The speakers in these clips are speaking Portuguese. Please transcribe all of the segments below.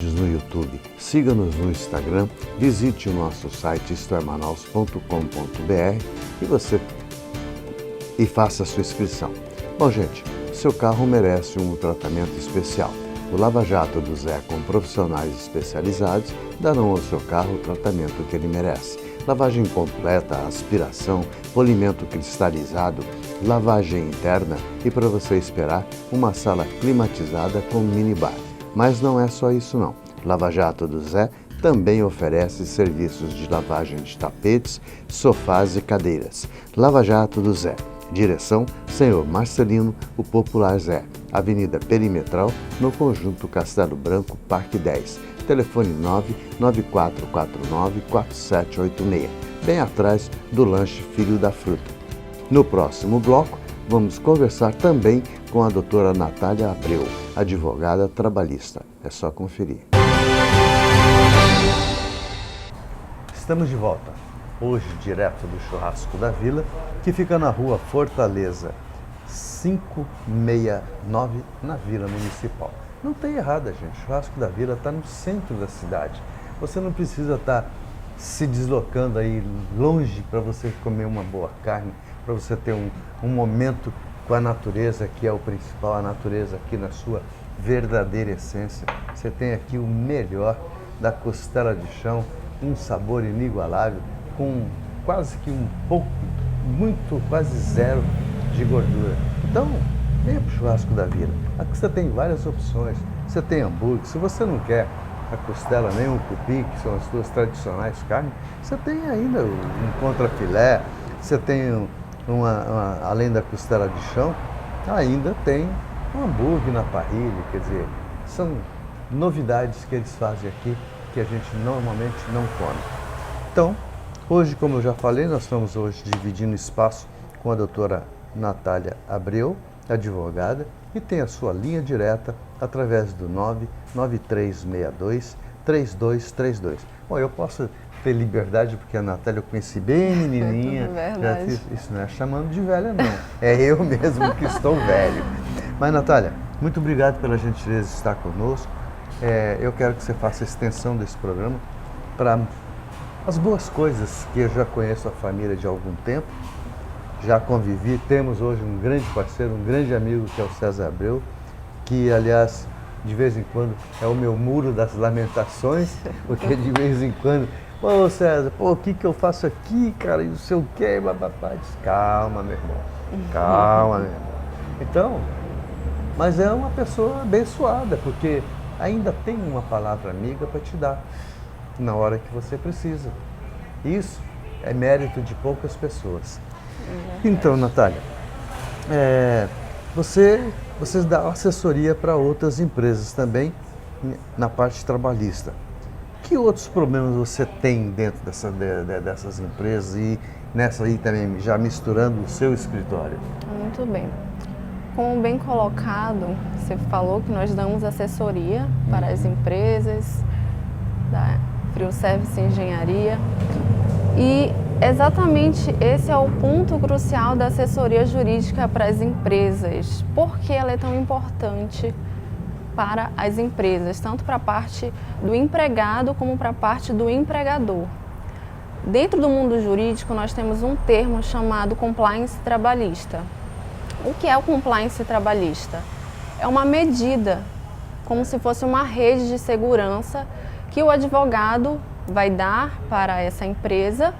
no YouTube, siga-nos no Instagram, visite o nosso site istoemanaus.com.br e faça a sua inscrição. Bom, gente, seu carro merece um tratamento especial. O Lava Jato do Zé, com profissionais especializados, darão ao seu carro o tratamento que ele merece. Lavagem completa, aspiração, polimento cristalizado, lavagem interna e, para você esperar, uma sala climatizada com minibar. Mas não é só isso não. Lava Jato do Zé também oferece serviços de lavagem de tapetes, sofás e cadeiras. Lava Jato do Zé. Direção, Senhor Marcelino, o Popular Zé. Avenida Perimetral, no Conjunto Castelo Branco, Parque 10. Telefone 99449-4786, bem atrás do lanche Filho da Fruta. No próximo bloco, vamos conversar também com a doutora Natália Abreu, advogada trabalhista. É só conferir. Estamos de volta, hoje direto do Churrasco da Vila, que fica na rua Fortaleza 569, na Vila Municipal. Não tem errada, gente. O Churrasco da Vila está no centro da cidade. Você não precisa estar se deslocando aí longe para você comer uma boa carne, para você ter um momento com a natureza, que é o principal, a natureza aqui na sua verdadeira essência. Você tem aqui o melhor da costela de chão, um sabor inigualável, com quase que quase zero de gordura. Então, venha para o Churrasco da Vila. Aqui você tem várias opções. Você tem hambúrguer. Se você não quer a costela nem o cupim, que são as duas tradicionais carnes, você tem ainda um contrafilé, você tem além da costela de chão, ainda tem um hambúrguer na parrilha. Quer dizer, são novidades que eles fazem aqui que a gente normalmente não come. Então, hoje, como eu já falei, nós estamos hoje dividindo espaço com a doutora Natália Abreu, advogada, e tem a sua linha direta através do 99362-3232. Bom, eu posso ter liberdade porque a Natália eu conheci bem menininha. Já fiz, isso não é chamando de velha não, é eu mesmo que estou velho. Mas Natália, muito obrigado pela gentileza de estar conosco. Eu quero que você faça a extensão desse programa para as boas coisas, que eu já conheço a família de algum tempo, já convivi, temos hoje um grande parceiro, um grande amigo, que é o César Abreu, que, aliás, de vez em quando é o meu muro das lamentações, porque de vez em quando, pô, César, o que eu faço aqui, cara, e não sei o quê, bababá. Diz, calma, meu irmão, calma, meu irmão. Então, mas é uma pessoa abençoada, porque ainda tem uma palavra amiga para te dar na hora que você precisa. Isso é mérito de poucas pessoas. Então, Natália, vocês dão assessoria para outras empresas também na parte trabalhista. Que outros problemas você tem dentro dessas empresas e nessa aí também, já misturando o seu escritório? Muito bem. Como bem colocado, você falou que nós damos assessoria para as empresas da Frio Service Engenharia, e exatamente esse é o ponto crucial da assessoria jurídica para as empresas. Por que ela é tão importante para as empresas, tanto para a parte do empregado como para a parte do empregador? Dentro do mundo jurídico, nós temos um termo chamado compliance trabalhista. O que é o compliance trabalhista? É uma medida, como se fosse uma rede de segurança que o advogado vai dar para essa empresa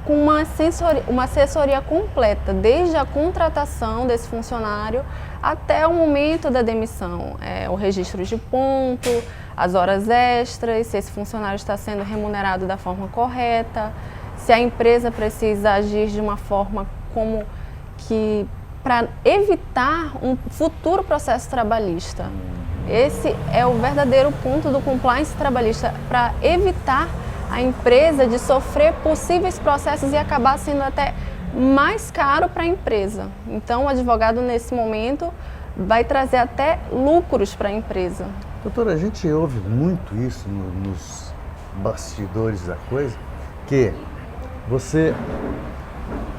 com uma assessoria completa, desde a contratação desse funcionário até o momento da demissão. O registro de ponto, as horas extras, se esse funcionário está sendo remunerado da forma correta, se a empresa precisa agir de uma forma como que para evitar um futuro processo trabalhista. Esse é o verdadeiro ponto do compliance trabalhista, para evitar a empresa de sofrer possíveis processos e acabar sendo até mais caro para a empresa. Então, o advogado, nesse momento, vai trazer até lucros para a empresa. Doutora, a gente ouve muito isso nos bastidores da coisa, que você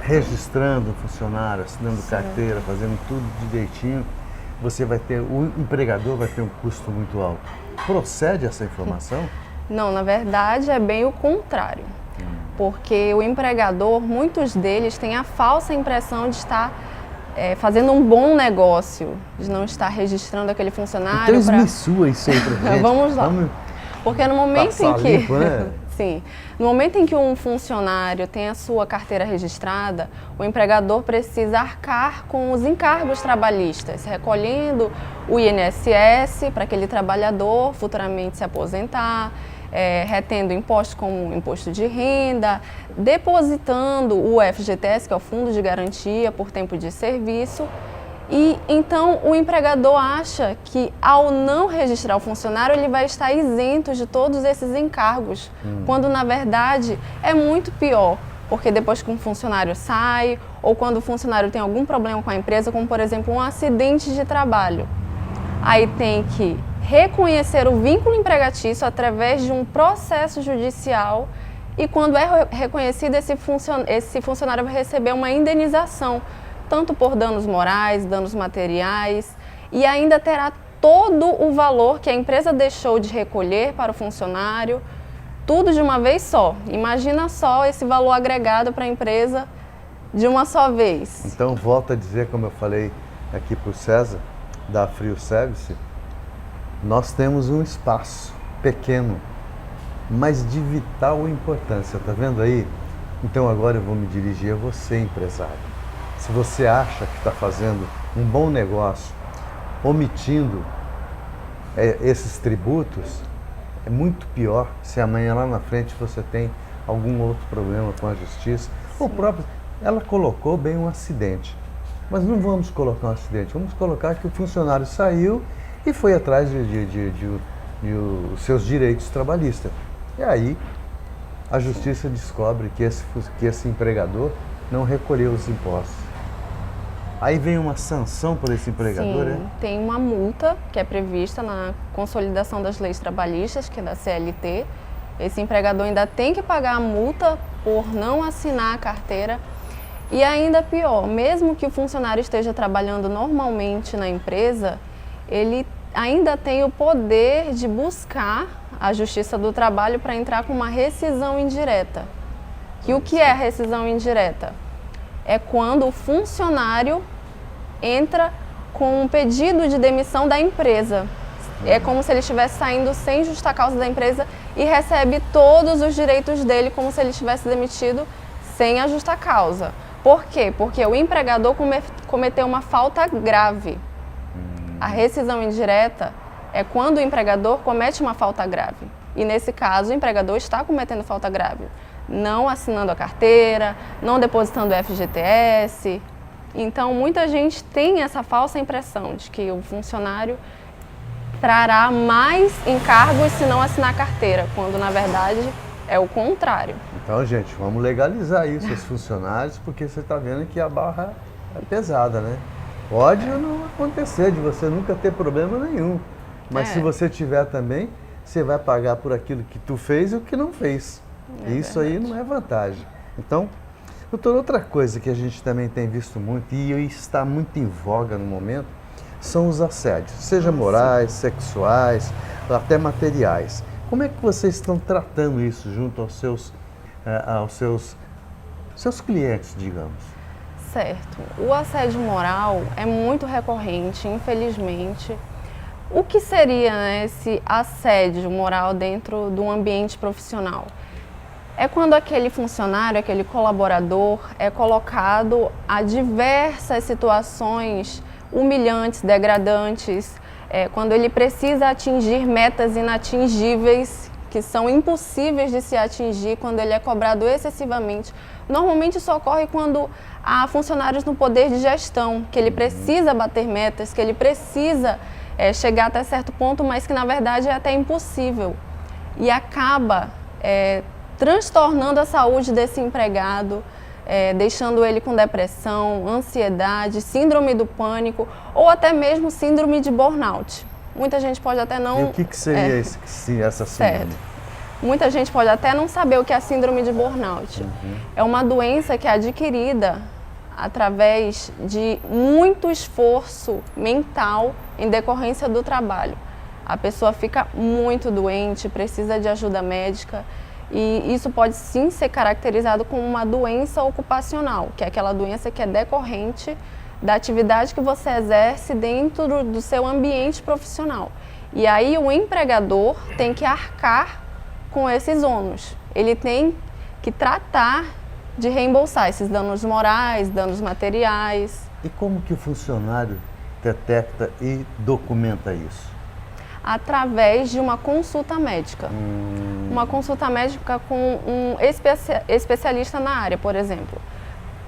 registrando um funcionário, assinando carteira, fazendo tudo direitinho, você vai ter, o empregador vai ter um custo muito alto. Procede essa informação? Não, na verdade é bem o contrário. Porque o empregador, muitos deles têm a falsa impressão de estar fazendo um bom negócio, de não estar registrando aquele funcionário. Então esmiçua isso aí pra gente. Vamos lá. Porque no momento em que... limpo, né? Sim. No momento em que um funcionário tem a sua carteira registrada, o empregador precisa arcar com os encargos trabalhistas, recolhendo o INSS para aquele trabalhador futuramente se aposentar, retendo impostos como imposto de renda, depositando o FGTS, que é o Fundo de Garantia por Tempo de Serviço. E então o empregador acha que ao não registrar o funcionário ele vai estar isento de todos esses encargos, quando na verdade é muito pior, porque depois que um funcionário sai ou quando o funcionário tem algum problema com a empresa, como por exemplo um acidente de trabalho, aí tem que reconhecer o vínculo empregatício através de um processo judicial e quando é reconhecido esse funcionário vai receber uma indenização, tanto por danos morais, danos materiais, e ainda terá todo o valor que a empresa deixou de recolher para o funcionário, tudo de uma vez só. Imagina só esse valor agregado para a empresa de uma só vez. Então, volto a dizer, como eu falei aqui para o César, da Frio Service, nós temos um espaço pequeno, mas de vital importância, tá vendo aí? Então agora eu vou me dirigir a você, empresário. Se você acha que está fazendo um bom negócio, omitindo esses tributos, é muito pior se amanhã lá na frente você tem algum outro problema com a justiça. Ou próprio, ela colocou bem um acidente, mas não vamos colocar um acidente, vamos colocar que o funcionário saiu e foi atrás de os seus direitos trabalhistas. E aí a justiça descobre que esse empregador não recolheu os impostos. Aí vem uma sanção por esse empregador, Sim, tem uma multa que é prevista na consolidação das leis trabalhistas, que é da CLT. Esse empregador ainda tem que pagar a multa por não assinar a carteira. E ainda pior, mesmo que o funcionário esteja trabalhando normalmente na empresa, ele ainda tem o poder de buscar a Justiça do Trabalho para entrar com uma rescisão indireta. E o que é a rescisão indireta? É quando o funcionário entra com um pedido de demissão da empresa. É como se ele estivesse saindo sem justa causa da empresa e recebe todos os direitos dele como se ele estivesse demitido sem a justa causa. Por quê? Porque o empregador cometeu uma falta grave. A rescisão indireta é quando o empregador comete uma falta grave. E nesse caso, o empregador está cometendo falta grave. Não assinando a carteira, não depositando o FGTS. Então, muita gente tem essa falsa impressão de que o funcionário trará mais encargos se não assinar a carteira, quando, na verdade, é o contrário. Então, gente, vamos legalizar isso, os funcionários, porque você está vendo que a barra é pesada, né? Pode não acontecer de você nunca ter problema nenhum, mas se você tiver também, você vai pagar por aquilo que tu fez e o que não fez. Isso aí não é vantagem. Então, doutor, outra coisa que a gente também tem visto muito e está muito em voga no momento são os assédios, seja morais, sexuais, até materiais. Como é que vocês estão tratando isso junto aos seus clientes, digamos? Certo. O assédio moral é muito recorrente, infelizmente. O que seria esse assédio moral dentro de um ambiente profissional? É quando aquele funcionário, aquele colaborador é colocado a diversas situações humilhantes, degradantes, quando ele precisa atingir metas inatingíveis, que são impossíveis de se atingir, quando ele é cobrado excessivamente. Normalmente isso ocorre quando há funcionários no poder de gestão, que ele precisa bater metas, que ele precisa chegar até certo ponto, mas que na verdade é até impossível. E acaba transtornando a saúde desse empregado, deixando ele com depressão, ansiedade, síndrome do pânico ou até mesmo síndrome de burnout. Muita gente pode até não... E o que seria essa síndrome? Certo. Muita gente pode até não saber o que é a síndrome de burnout. É uma doença que é adquirida através de muito esforço mental em decorrência do trabalho. A pessoa fica muito doente, precisa de ajuda médica e isso pode sim ser caracterizado como uma doença ocupacional, que é aquela doença que é decorrente da atividade que você exerce dentro do seu ambiente profissional. E aí o empregador tem que arcar com esses ônus. Ele tem que tratar de reembolsar esses danos morais, danos materiais. E como que o funcionário detecta e documenta isso? Através de uma consulta médica. Uma consulta médica com um especialista na área, por exemplo.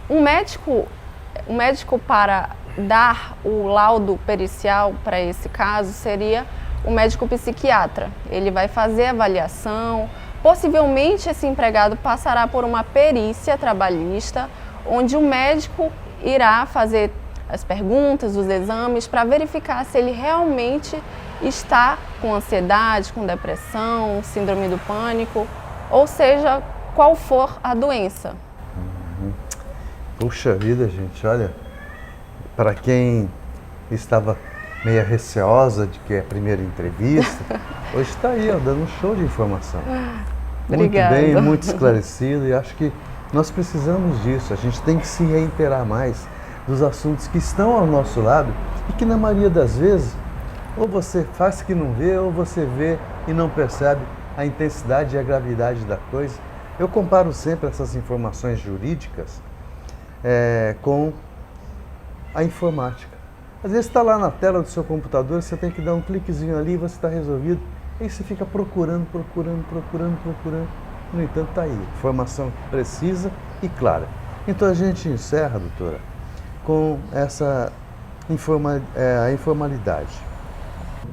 Um médico para dar o laudo pericial para esse caso seria o médico psiquiatra. Ele vai fazer a avaliação, possivelmente esse empregado passará por uma perícia trabalhista, onde o médico irá fazer as perguntas, os exames, para verificar se ele realmente está com ansiedade, com depressão, síndrome do pânico, ou seja, qual for a doença. Puxa vida, gente, olha, para quem estava meio receosa de que é a primeira entrevista, hoje está aí, ó, dando um show de informação. Obrigada. Muito bem, muito esclarecido, e acho que nós precisamos disso, a gente tem que se reiterar mais dos assuntos que estão ao nosso lado e que na maioria das vezes ou você faz que não vê ou você vê e não percebe a intensidade e a gravidade da coisa. Eu comparo sempre essas informações jurídicas com a informática. Às vezes está lá na tela do seu computador, você tem que dar um cliquezinho ali e você está resolvido. Aí você fica procurando. No entanto, está aí, informação precisa e clara. Então a gente encerra, doutora, com essa a informalidade.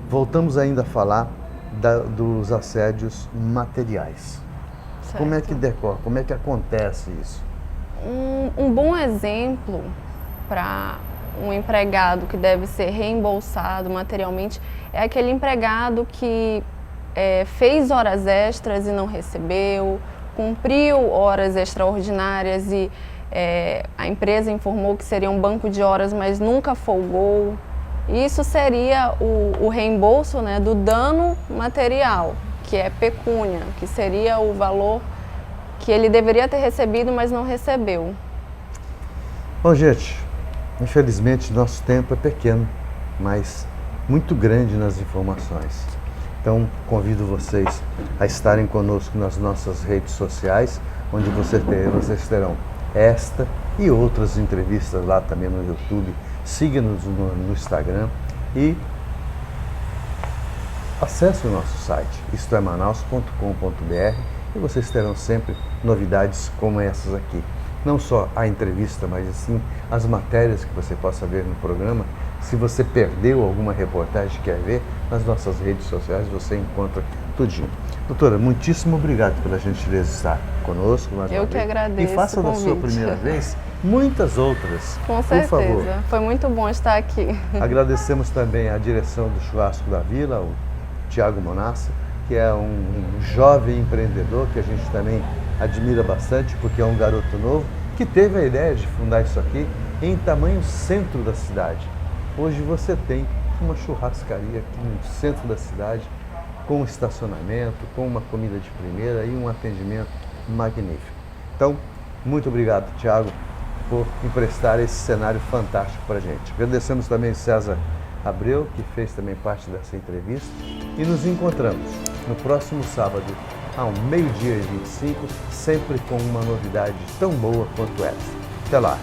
Voltamos ainda a falar dos assédios materiais. Certo. Como é que decorre, como é que acontece isso? Um bom exemplo para um empregado que deve ser reembolsado materialmente é aquele empregado que fez horas extras e não recebeu, cumpriu horas extraordinárias e a empresa informou que seria um banco de horas, mas nunca folgou. Isso seria o reembolso, né, do dano material, que é pecúnia, que seria o valor que ele deveria ter recebido, mas não recebeu. Bom, gente, infelizmente nosso tempo é pequeno, mas muito grande nas informações. Então, convido vocês a estarem conosco nas nossas redes sociais, onde vocês terão esta e outras entrevistas lá também no YouTube. Siga-nos no Instagram e acesse o nosso site, istoemanaus.com.br, e vocês terão sempre novidades como essas aqui. Não só a entrevista, mas assim as matérias que você possa ver no programa. Se você perdeu alguma reportagem que quer ver, nas nossas redes sociais você encontra tudinho. Doutora, muitíssimo obrigado pela gentileza de estar conosco mais uma vez. Eu que agradeço. E faça o da sua convite. primeira vez muitas outras. Com certeza. Por favor. Favor. Foi muito bom estar aqui. Agradecemos também a direção do Churrasco da Vila, o Tiago Monassa, que é um jovem empreendedor que a gente também admira bastante, porque é um garoto novo, que teve a ideia de fundar isso aqui em tamanho centro da cidade. Hoje você tem uma churrascaria aqui no centro da cidade, com estacionamento, com uma comida de primeira e um atendimento magnífico. Então, muito obrigado, Tiago, por emprestar esse cenário fantástico para a gente. Agradecemos também César Abreu, que fez também parte dessa entrevista, e nos encontramos no próximo sábado, ao 12h25, sempre com uma novidade tão boa quanto essa. Até lá!